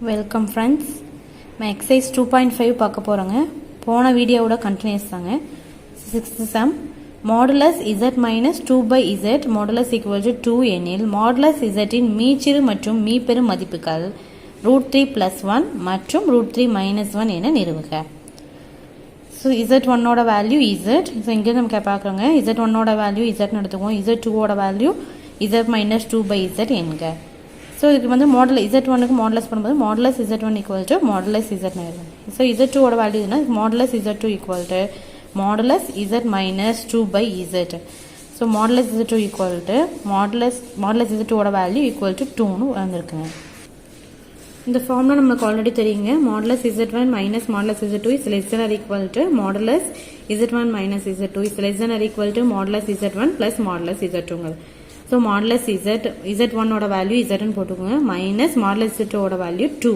Welcome friends. நான் exercise 2.5 பார்க்க போகிறோங்க. போன வீடியோவோட கண்டினியூஸ் தாங்க. 6th sum modulus z minus 2/z modulus equal to 2 எனில் மாடுலஸ் zஇன் மீச்சிறு மற்றும் மீப்பெரு மதிப்புகள் √3 + 1 மற்றும் √3 - 1 என நிறுவுக. ஸோ z1ஓட வேல்யூ z. ஸோ இங்கே நம்ம பார்க்குறோங்க. z1ஓட வேல்யூ zன்னு எடுத்துக்குவோம். z2ஓட வேல்யூ z மைனஸ் 2/z என்க. ஸோ இதுக்கு வந்து மாடல் z1க்கு மாடலஸ் பண்ணும்போது modulus z1 equal to modulus z ஆயிடும். ஸோ z2ஓட வேல்யூ என்ன? Modulus z2 equal to modulus z minus 2/z. So modulus z2 equal to modulus z2ஓட வேல்யூ ஈக்குவல் டு 2ன்னு வந்திருக்குங்க. இந்த ஃபார்ம்லாம் நம்மளுக்கு ஆல்ரெடி தெரியுங்க. Modulus z1 minus modulus z2 is less than or equal to modulus z1 minus z2 is less than or equal to modulus z1 plus modulus z2ங்கிறது. So modulus z1ஓட value zன்னு போட்டுக்கோங்க. Minus modulus z2ஓட value 2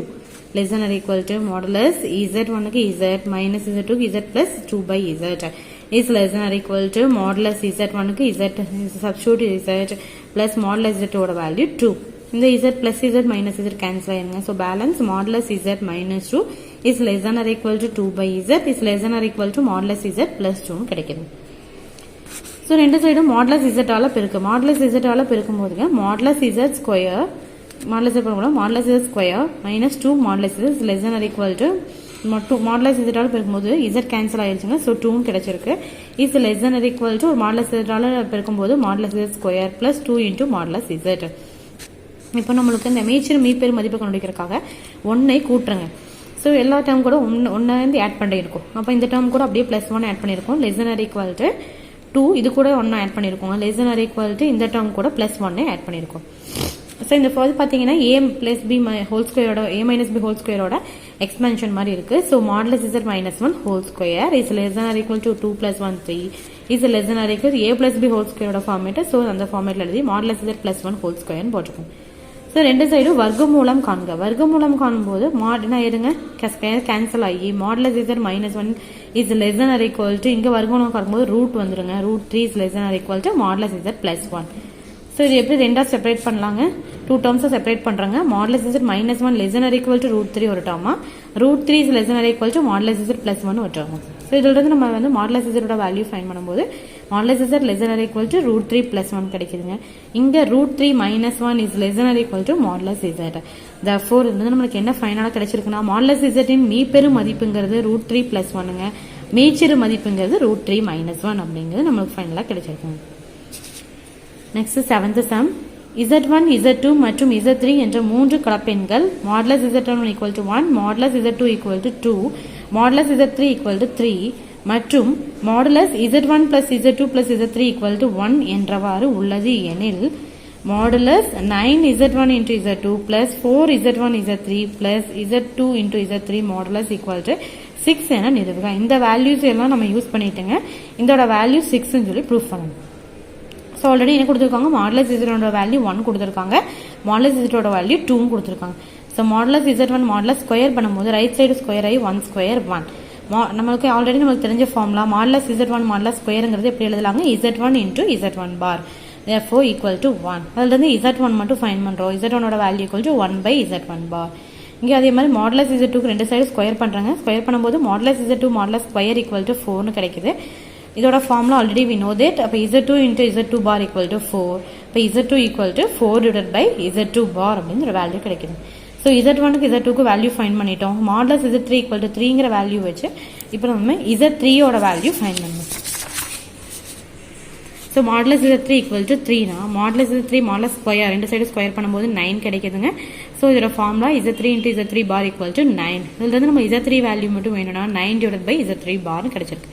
less than or equal to modulus z1க்கு z minus z2க்கு z plus 2/z is less than or equal to modulus z1க்கு z substitute z plus modulus z2ஓட value 2. இந்த z plus z minus z cancel ஆயிருங்க. So balance modulus z minus 2 is less than or equal to 2/z is less than or equal to modulus z plus 2 கிடைக்குது. So ரெண்டு சைடும் modulus z பெருக்கு. Modulus z பெருக்கும் போதுங்க modulus z square modulus modulus z square minus 2 modulus z less than or equal to modulus z பெருக்கும்போது z cancel ஆயிடுச்சுங்க. So 2 கிடைச்சிருக்கு. Is less than or equal to modulus z பெருக்கும்போது modulus z square plus 2 into modulus z. இப்போ நம்மளுக்கு இந்த மீச்சிறு மீப்பெரு மதிப்பு கண்டுபிடிக்கிறதுக்காக 1ஐ கூட்டுறங்க. ஸோ எல்லா டேர்ம் கூட ஒன்று ஆட் பண்ணியிருக்கோம். அப்போ இந்த டேர்ம் கூட அப்படியே பிளஸ் 1 ஆட் பண்ணியிருக்கோம். Less than or equal to 2 இது கூட 1 ஆட் பண்ணியிருக்கோம். Less than or equal to இந்த டேர்ம் கூட பிளஸ் 1 ஆட் பண்ணியிருக்கோம். ஸோ இந்த ஃபர்ஸ்ட் பார்த்தீங்கன்னா a பிளஸ் b ஹோல் ஸ்கொயரோட a மைனஸ் b ஹோல் ஸ்கொயரோட எக்ஸ்பென்ஷன் மாதிரி இருக்கு. So modulus z minus 1 whole square is less than or equal to 2 + 1 3 is less than or equal a plus b whole ஸ்கொயரோட format. So அந்த ஃபார்மேட்ல எழுதி modulus z plus 1 whole ஸ்கொயர்னு போட்டுருக்கோம். So ரெண்டு சைடும் வர்க்கமூலம் காண்க. வர்க்கமூலம் காணும்போது என்ன ஆயிடுங்க? கேன்சல் ஆகி modulus z minus 1 is less than or equal to இங்கே வர்க்கமூலம் காணும்போது ரூட் வந்துருங்க. √3 is less than or equal to modulus z plus 1. So இது எப்படி ரெண்டா செப்பரேட் பண்ணலாங்க? 2 டேர்ம்ஸை செப்பரேட் பண்றாங்க. Modulus z minus 1 less than or equal to √3 ஒரு டேர்மா, √3 is less than or equal to modulus z plus 1 ஒரு டேர்மா. ஸோ இதுல இருந்து நம்ம வந்து மாடலஸ் z வேல்யூ ஃபைண்ட் பண்ணும்போது modulus z less than or equal to √3 plus 1 கிடைக்குதுங்க. இங்க √3 minus 1 is less than or equal to modulus z. therefore இது வந்து நமக்கு என்ன ஃபைனலா கிடைச்சிருக்குன்னா மாடலஸ் z இன் மீப்பெரு மதிப்புங்கிறது √3 பிளஸ் 1ங்க, மீச்சிறு மதிப்புங்கிறது √3 மைனஸ் 1 அப்படிங்கிறது நமக்கு ஃபைனலா கிடைச்சிருக்குங்க. Next 7th some z1 z2 மற்றும் z3 என்ற மூன்று கலப்பெண்கள் modulus z1 equal to 1 modulus z2 equal to 2 modulus z3 equal to 3 மற்றும் modulus z1 plus z2 plus z3 equal to 1 என்றவாறு உள்ளது எனில் modulus 9z1 into z2 plus 4z1 z3 plus z2 into z3 modulus equal to 6 என நிறுவுக. இந்த values எல்லாம் நம்ம use பண்ணிட்டுங்க இதோட value 6ன்னு சொல்லி ப்ரூஃப் பண்ணணும். ஸோ ஆல்ரெடி என்ன கொடுத்துருக்காங்க? மாடலஸ் z1 வேல்யூ 1 கொடுத்துருக்காங்க, மாடலஸ் z2 வேல்யூ 2 கொடுத்துருக்காங்க. So modulus z1 modulus square பண்ணும்போது ரைட் சைடு ஸ்கொயர் ஆகி 1 ஸ்கொயர் 1. நம்மளுக்கு ஆல்ரெடி நமக்கு தெரிஞ்ச ஃபார்முலா மாடலஸ் z1 மாடலஸ் ஸ்கொயருங்கிறது எப்படி எழுதலாங்க? z1 into z1 bar therefore equal to 1. அதுல இருந்து z1 மட்டும் ஃபைண்ட் பண்றோம். z1ஓட value equal to 1/z1 bar. இங்கே அதே மாதிரி மாடலஸ் z2க்கு ரெண்டு சைடு ஸ்கொயர் பண்றாங்க. ஸ்கொயர் பண்ணும்போது modulus z2 modulus square equal to 4ன்னு கிடைக்குது. இதோட formula already we know that. அப்போ z2 into z2 bar equal to 4. இப்போ z2 ஈக்குவல் டு 4/z2 பார் அப்படிங்கிற வேல்யூ கிடைக்குது. ஸோ z1க்கு z2க்கு வேல்யூ ஃபைண்ட் பண்ணிட்டோம். மாடலஸ் z3 ஈக்குவல் டு 3ங்கிற வேல்யூ வச்சு இப்போ நம்ம z3ஓட வேல்யூ ஃபைண்ட் பண்ணணும். So modulus z3 equal to 3னா மாடலஸ் z3 மாடலஸ் ஸ்கொயர் ரெண்டு சைடு ஸ்கொயர் பண்ணும்போது 9 கிடைக்குதுங்க. ஸோ இதோட formula z3 into z3 bar equal to 9. இதுல இருந்து நம்ம z3 வேல்யூ மட்டும் வேணும்னா 9/z3 பார்னு கிடைச்சிருக்கு.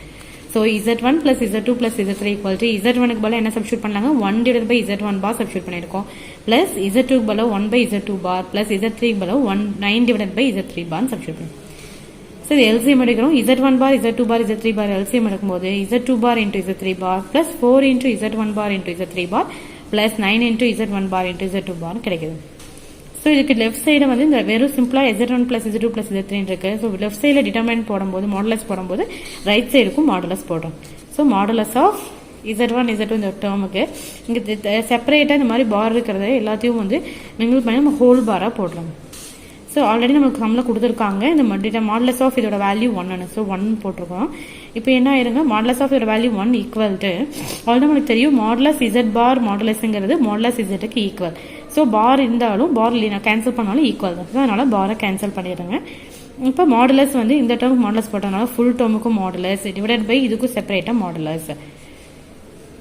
So z1 plus z2 plus z3 equal to z1க்கு பதிலாக என்ன சப்ஸ்டியூட் பண்ணலாங்க? 1/z1 பார் சப்ஸ்டியூட் பண்ணியிருக்கோம். பிளஸ் z2க்கு பதிலாக 1/z2 பார் பிளஸ் z3க்கு பதிலாக 9/z3 பார் சப்ஸ்டியூட் பண்ணுவோம். ஸோ இது எல்சிஎம் எடுக்கிறோம். z1 பார் z2 பார் z3 பார் எல்சிஎம் எடுக்கும்போது z2 bar into z3 bar plus 4 into z1 bar into z3 bar plus 9 into z1 bar into z2 bar கிடைக்குது. So இதுக்கு left side வந்து இந்த வெறும் சிம்பிளா z1 plus z2 plus z3 இருக்கு. So left சைடில் determine போடும்போது மாடுலஸ் போடும்போது ரைட் சைடுக்கும் மாடுலஸ் போடுறோம். So modulus of z1 z2 இந்த டேர்முக்கு இங்கே செப்பரேட்டாக இந்த மாதிரி பார் இருக்கிறத எல்லாத்தையும் வந்து மிங்கிள் பண்ணி நம்ம ஹோல் பாராக போடுறோம். ஸோ ஸோ ஆல்ரெடி நமக்கு சம்மில் கொடுத்துருக்காங்க இந்த மாடுலஸ் ஆஃப் இதோட வேல்யூ 1 ஸோ 1 போட்டிருக்கோம். இப்போ என்ன ஆயிருங்க மாடுலஸ் ஆஃப் இதோட வேல்யூ 1 ஈக்குவல் டு ஆல்ரெடி நமக்கு தெரியும் மாடுலஸ் இசட் பார் மாடுலஸ்ங்கிறது மாடுலஸ் இசட்டுக்கு ஈக்குவல். ஸோ பார் இருந்தாலும் பார் இல்லைனா கேன்சல் பண்ணாலும் ஈக்குவல் தான். ஸோ அதனால் பாரை கேன்சல் பண்ணிடுங்க. இப்போ மாடுலஸ் வந்து இந்த டேர்முக்கு மாடுலஸ் போட்டதுனால ஃபுல் டேர்முக்கும் மாடுலஸ் டிவைடட் பை இதுக்கும் செப்பரேட்டாக modulus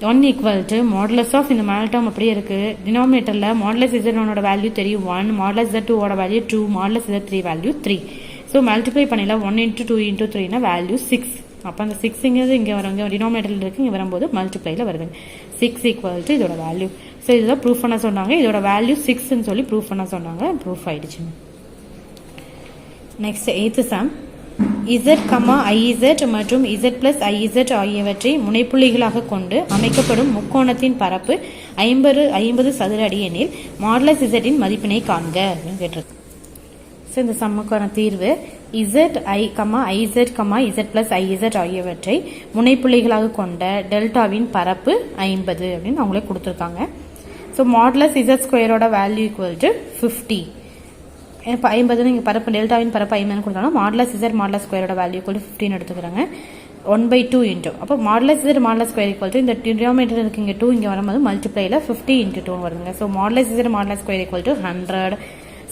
1 equal to modulus of இந்த மேல் டேர்ம் அப்படியே இருக்குது. டினாமினேட்டரில் மாடுலஸ் Z1 வேல்யூ தெரியும் 1, modulus Z2 value 2, modulus Z3 value 3. So multiply பண்ணிடலாம் 1 × 2 × 3 வேல்யூ 6. அப்போ அந்த 6ங்கிறது இங்கே வருங்க டினாமினேட்டரில் இருக்குது, இங்கே வரும்போது மல்டிப்ளையில் வருதுங்க 6 ஈக்குவல் டு இதோட வேல்யூ. ஸோ இதுதான் ப்ரூஃப் பண்ண சொன்னாங்க. இதோட வேல்யூ 6ன்னு சொல்லி ப்ரூஃப் பண்ண சொன்னாங்க. ப்ரூஃப் ஆயிடுச்சுங்க. Next 8th sum Z, IZ மற்றும் Z plus IZ ஆகியவற்றை முனைப்புள்ளிகளாக கொண்டு அமைக்கப்படும் முக்கோணத்தின் பரப்பு 50 சதுர அடி எனில் மாடுலஸ் Z இன் மதிப்பினை காண்க அப்படின்னு கேட்டிருக்கு. ஸோ இந்த சம்முக்கான தீர்வு Z, IZ, Z plus IZ ஆகியவற்றை முனைப்புள்ளிகளாக கொண்ட டெல்டாவின் பரப்பு 50 அப்படின்னு அவங்களே கொடுத்துருக்காங்க. ஸோ மாடுலஸ் Z ஸ்கொயரோட வேல்யூ ஈக்குவல் டு 50. இப்போ 50 இங்கே பரப்பு டெல்டாவின் பரப்பு 50 கொடுத்தாலும் மாடுலஸ் Z மாடுலஸ் ஸ்கொயரோட வேல்யூ ஈக்குவல் டு 15 எடுத்துக்கிறாங்க. 1/2 இன்ட்டு அப்போ modulus Z modulus square equal to இந்த டினாமினேட்டர் இருக்கு இங்கே 2 இங்கே வரும்போது மல்டிப்ளைல 50 × 2 வருதுங்க. So modulus Z modulus square equal to 100.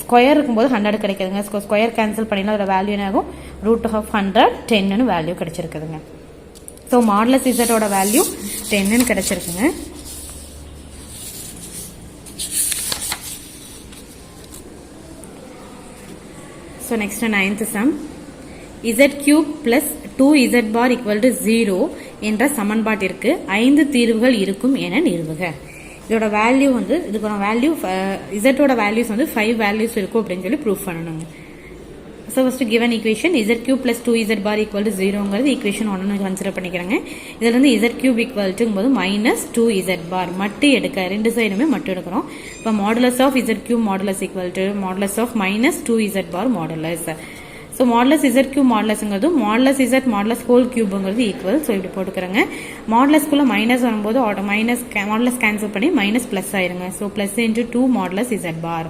Square இருக்கும்போது 100 கிடைக்குதுங்க. ஸ்கொயர் கேன்சல் பண்ணினா அதோட வேல்யூ என்ன ஆகும் √100 10ன்னு வேல்யூ கிடைச்சிருக்குதுங்க. ஸோ மாடுலஸ் Z வேல்யூ 10ன்னு கிடைச்சிருக்குங்க. So next 9th sum Z cube plus 2Z bar equal to 0 என்ற சமன்பாட்டிற்கு 5 தீர்வுகள் இருக்கும் என நிறுவுக. இதோட வேல்யூ வந்து இதுக்கான வேல்யூ Z ஓட வேல்யூஸ் வந்து 5 வேல்யூஸ் இருக்கும் அப்படின்னு சொல்லி ப்ரூஃப் பண்ணணுங்க. So first given equation Z cube plus 2Z bar equal to 0ங்கிறது ஈக்குவேஷன் 1 கன்சிடர் பண்ணிக்கிறாங்க. இதில் வந்து Z cube equal to போது -2Z bar மட்டு எடுக்க ரெண்டு சைடுமே மட்டு எடுக்கிறோம். இப்போ modulus of Z cube modulus equal to modulus of -2Z bar modulus. So modulus Z cube மாடுலஸ்ங்கிறது மாடுலஸ் Z மாடுலஸ் ஹோல் கியூப்ங்கிறது ஈக்குவல். ஸோ இப்படி போட்டுக்கிறாங்க. மாடுலஸ்குள்ள மைனஸ் வரும்போது மாடுலஸ் கேன்சல் பண்ணி மைனஸ் பிளஸ் ஆயிருங்க. So plus × 2 modulus Z bar.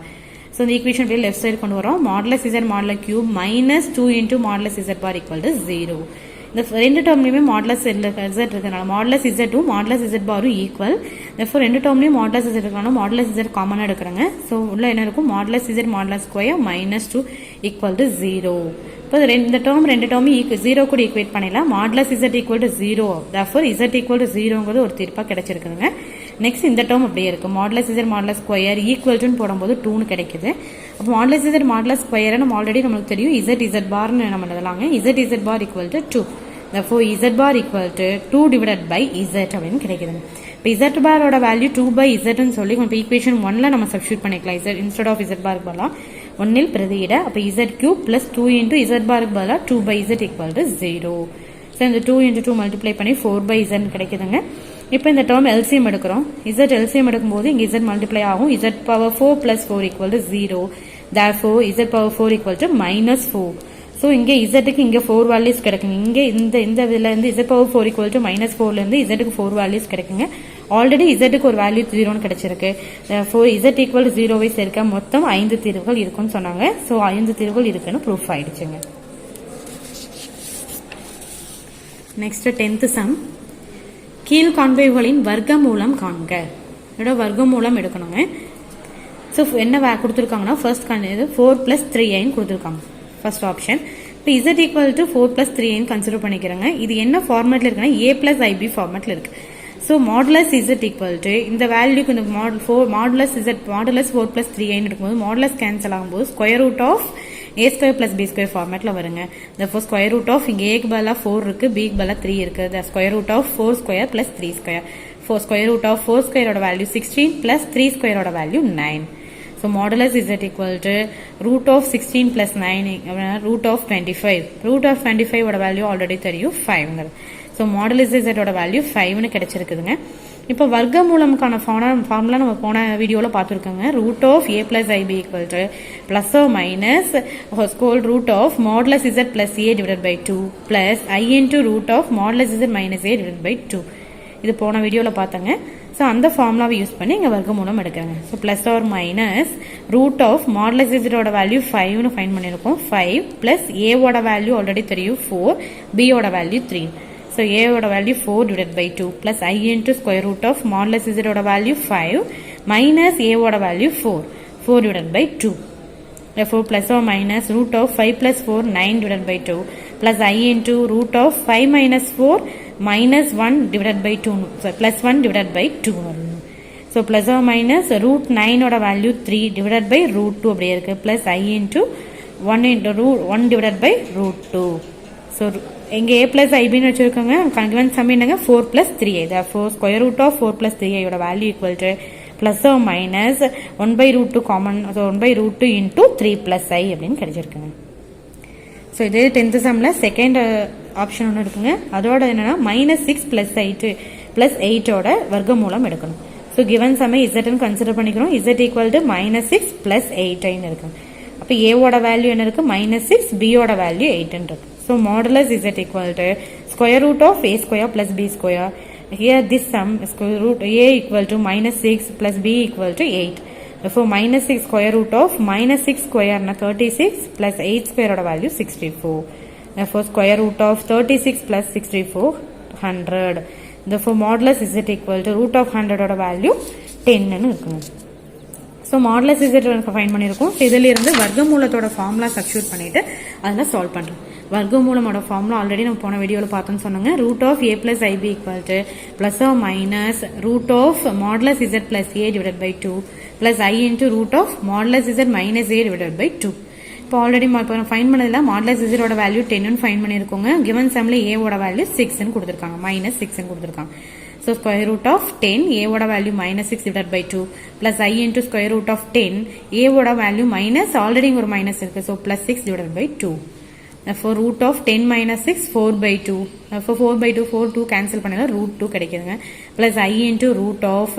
So இந்த equation அப்படியே லெஃப்ட் சைடு கொண்டு வரோம். Modulus Z modulus cube -2 × modulus Z bar equal to 0. இந்த ரெண்டு டேர்ம்லையுமே மாடுலஸ் Z இருக்கிறதுனால மாடுலஸ் Z மாடுலஸ் Z பாரும் ஈக்குவல். therefore ரெண்டு டேர்ம்லையும் மாடுலஸ் Z இருக்கிறனால மாடுலஸ் Z காமனாக எடுக்கிறாங்க. ஸோ உள்ள என்ன இருக்கும் modulus Z modulus square -2 equal to 0. இப்போ இந்த டேர்ம் ரெண்டு டேர்மும் 0 கூட ஈக்குவேட் பண்ணிடலாம். Modulus Z equal to 0. therefore Z equal to 0ங்கிறது ஒரு தீர்ப்பாக கிடைச்சிருக்குதுங்க. நெக்ஸ்ட் இந்த டேர்ம் அப்படியே இருக்கு modulus Z modulus square equal டுன்னு போடும்போது 2ன்னு கிடைக்குது. அப்போ மாடுலஸ் Z மாடுலஸ் ஸ்கொயர் நம்ம ஆல்ரெடி நம்மளுக்கு தெரியும் Z பார்னு நம்ம எழுதலாங்க. Z bar equal to 2. therefore Z bar equal to 2 divided by Z அப்படின்னு கிடைக்குதுங்க. இப்போ Z பாரோட வேல்யூ 2/Zன்னு சொல்லி இப்போ ஈக்குவேஷன் 1ல நம்ம சப்ஸ்டியூட் பண்ணிக்கலாம். Z இன்ஸ்டெட் ஆஃப் Z பாருக்கு பதிலாக 1ல் பிரதியிட அப்போ Z cube plus 2 × Z பாருக்கு பதிலாக 2/Z equal to 0. ஸோ இந்த 2 × 2 மல்டிப்ளை பண்ணி 4/Z கிடைக்குதுங்க. இப்போ இந்த டேர்ம் எல்சிஎம் எடுக்கிறோம். Z எல்சிஎம் எடுக்கும்போது இங்கே Z மல்டிப்ளை ஆகும். Z power 4 plus 4 equal to 0. therefore Z power 4 equal to -4. So இங்கே இசட்டுக்கு இங்கே 4 வேல்யூஸ் கிடைக்குங்க. இங்கே இந்த இதில் இருந்து Z power 4 equal to -4லேருந்து இசட்டுக்கு 4 values கிடைக்குங்க. ஆல்ரெடி இசட்டுக்கு ஒரு வேல்யூ 0ன்னு கிடைச்சிருக்கு. Z equal to 0வை சேர்க்க மொத்தம் 5 தீர்வுகள் இருக்குன்னு சொன்னாங்க. ஸோ 5 தீர்வுகள் இருக்குன்னு ப்ரூஃப் ஆயிடுச்சுங்க. நெக்ஸ்ட் 10th சம் கீழ்காண்பவைகளின் வர்க்க மூலம் காண்க. இதோட வர்க்க மூலம் எடுக்கணுங்க. ஸோ என்ன கொடுத்துருக்காங்கன்னா ஃபர்ஸ்ட் 4 + 3i கொடுத்துருக்காங்க ஃபர்ஸ்ட் ஆப்ஷன். இப்போ Z equal to 4 + 3i consider பண்ணிக்கிறேங்க. இது என்ன ஃபார்மேட்ல இருக்குன்னா A + IB ஃபார்மேட்ல இருக்கு. So modulus Z equal to இந்த வேல்யூக்கு இந்த மாடுலஸ் 4 + 3i எடுக்கும்போது மாடுலஸ் கேன்சல் ஆகும்போது square root of A² + B² ஃபார்மேட்ல வருங்க. therefore ஸ்கொயர் ரூட் ஆஃப் இங்கே A க்கு பதிலாக 4 இருக்கு, B க்கு பதிலாக 3 இருக்கு. the square root of 4² + 3². Square root of 4² ஓட வேல்யூ 16 + 3² ஓட value 9. So modulus Z equal to root of 16 plus 9 root of 25. root of 25 ஓட வேல்யூ ஆல்ரெடி தெரியும் 5. ஸோ modulus Z ஓட வேல்யூ 5ன்னு கிடைச்சிருக்குதுங்க. இப்போ வர்க்க மூலமுக்கான ஃபார்முலா நம்ம போன வீடியோவில் பார்த்துருக்கோங்க. Root of A + IB equal to plus or minus whole root of modulus Z plus A divided by 2 plus I into root of modulus Z minus A divided by 2. இது போன வீடியோவில் பார்த்தாங்க. ஸோ அந்த ஃபார்முலாவை யூஸ் பண்ணி இங்கே வர்க்கமூலம் எடுக்கிறாங்க. So plus or minus root of modulus இசட்டோட வேல்யூ 5னு ஃபைன் பண்ணியிருக்கோம். 5 ப்ளஸ் ஏவோட வேல்யூ ஆல்ரெடி தெரியும் 4, பியோட வேல்யூ 3. ஸோ ஏவோட value 4 divide by 2 plus I into square root of modulus இசட்டோட வேல்யூ 5 மைனஸ் ஏவோட value 4 divide by 2. Therefore, plus or minus root of 5 plus 4, 9 divided by 2, plus I into root of 5 minus 4, minus 1 divided by 2, so plus 1 divided by 2. So, plus or minus root 9 oda value 3 divided by root 2 அப்படியே இருக்கு, plus I into 1 into root 1 divided by root 2. So, இங்க a plus ib னு வச்சிருக்கோங்க, given sum என்னங்க 4 plus 3i, therefore, square root of 4 plus 3i oda value equal to plus or minus 1 by root 2 common, so 1 by root 2 into 3 plus I அப்படின்னு கிடைச்சிருக்குங்க. So இது 10th சம்மில் second option ஒன்று இருக்குங்க. அதோட என்னன்னா -6 plus 8 plus 8ஓட வர்க்கமூலம் எடுக்கணும். ஸோ கிவன் சம்மை இசட்னு கன்சிடர் பண்ணிக்கிறோம். இசட் ஈக்குவல் டு -6 plus 8 இருக்கு. அப்போ ஏவோட வேல்யூ என்ன இருக்கு -6, பியோட வேல்யூ 8 இருக்கு. So modulus Z equal to square root of a square plus b square. Here this sum is square root a equal to -6 plus b equal to 8. Therefore -6 square root of -6 square na 36 plus 8 square oda value 64. Therefore square root of 36 plus 64 100. Therefore modulus is it equal to root of 100 oda value 10 னு இருக்கும். So modulus Z fine பண்ணியிருக்கோம். இதில் இருந்து வர்க்கமூலத்தோட formula substitute பண்ணிட்டு அதில் solve பண்ணுறோம். வர்க்கமூலமோட formula already நம்ம போன வீடியோவில் பார்த்தோன்னு சொன்னாங்க. Root of a plus ib equal to plus or minus root of modulus z plus a divided by 2 plus I into root of modulus z minus a divided by 2. இப்போ already இப்போ fine பண்ணதில் modulus இசட்டோட value 10னு fine பண்ணியிருக்கோங்க. Given சம்மில் ஏவோட value 6னு கொடுத்துருக்காங்க, -6னு கொடுத்துருக்காங்க. So square root of 10, a oda value -6 divided by 2 plus I into square root of 10, a oda value minus, already ஒரு minus இருக்கு, so plus 6 divided by 2. Therefore root of 10 minus 6, 4 by 2. Therefore 4 by 2, 4, 2 cancel பண்ணலாம், root 2 கிடைக்குதுங்க. Plus I into root of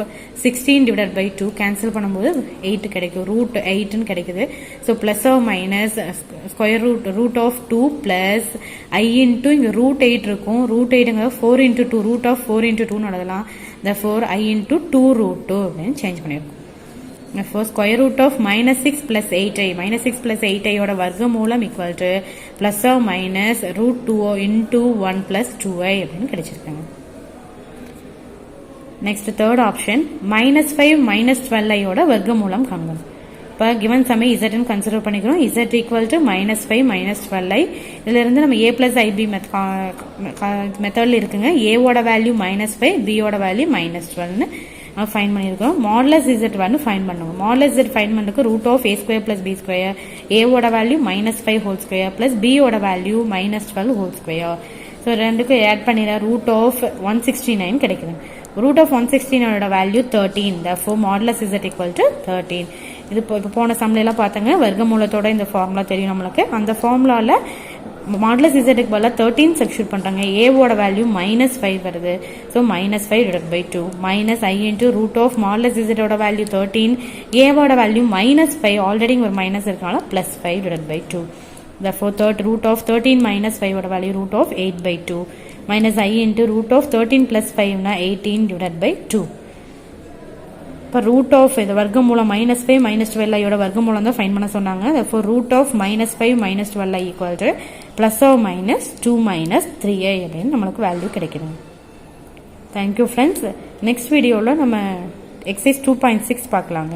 16 divided by 2, cancel பண்ணும்போது 8 கிடைக்கும், root 8 னு கிடைக்குது. So plus or minus square root of 2 plus I into இங்க root 8 இருக்கும், root 8ங்க 4 into 2, root of 4 into 2 நடதலாம். Therefore I into 2 root 2 அப்படின்னு change பண்ணியிருக்கோம். Therefore square root of -6 plus 8i, -6 plus 8i ஓட வர்க்கமூலம் equal to plus or minus root 2 into 1 plus 2i அப்படின்னு கிடைச்சிருக்காங்க. Next third option, -5 minus 12i ஓட வர்க்கமூலம் காண்போம். இப்போ given சம்மை z ன்னு கன்சிடர் பண்ணிக்கிறோம். z equal to -5 minus 12i. இதுல இருந்து நம்ம a plus ib மெத்தட்ல இருக்குங்க. a ஓட வேல்யூ -5, b ஓட வேல்யூ -12னு ஃபைன் பண்ணியிருக்கோம். மாடலஸ் இசட் வந்து ஃபைன் பண்ணுவோம். மாடலஸ் இசட் ஃபைன் பண்ணுறதுக்கு root of a square plus b square, ஏவோட வேல்யூ -5 ஹோல் ஸ்கொயர் பிளஸ் பியோட வேல்யூ -12 ஹோல் ஸ்கொயர். ஸோ ரெண்டுக்கும் ஆட் பண்ணிடுற ரூட் ஆஃப் 169 கிடைக்குது. Root of 169 value 13. therefore modulus Z equal to 13. இது இப்போ போன சம்லாம் பார்த்தாங்க. வர்க்கமூலத்தோட இந்த ஃபார்முலா தெரியும் நம்மளுக்கு. அந்த ஃபார்முலாவில் மாடலஸ் இசட்டுக்கு பதிலாக 13 சப்ஸ்டியூட் பண்ணுறாங்க. ஏவோட வேல்யூ -5 வருது. So -5 divided by 2 minus I into root of modulus இசட்டோட வேல்யூ 13, ஏவோட வேல்யூ -5, ஆல்ரெடி ஒரு மைனஸ் இருக்கனால +5 divided by 2. therefore root of 13 minus 5 ஓட value root of 8 by 2 minus I into root of 13 plus 5 னா 18 divided by 2. இப்போ root of இது வர்க்கமூலம் -5 -12i ஓட வர்க்கமூலம் தான் ஃபைன் பண்ண சொன்னாங்க. therefore root of -5 -12i equal to plus or minus 2 minus 3i அப்படின்னு நம்மளுக்கு வேல்யூ கிடைக்குது. Thank you friends. நெக்ஸ்ட் வீடியோவில் நம்ம எக்ஸசைஸ் 2.6 பார்க்கலாங்க.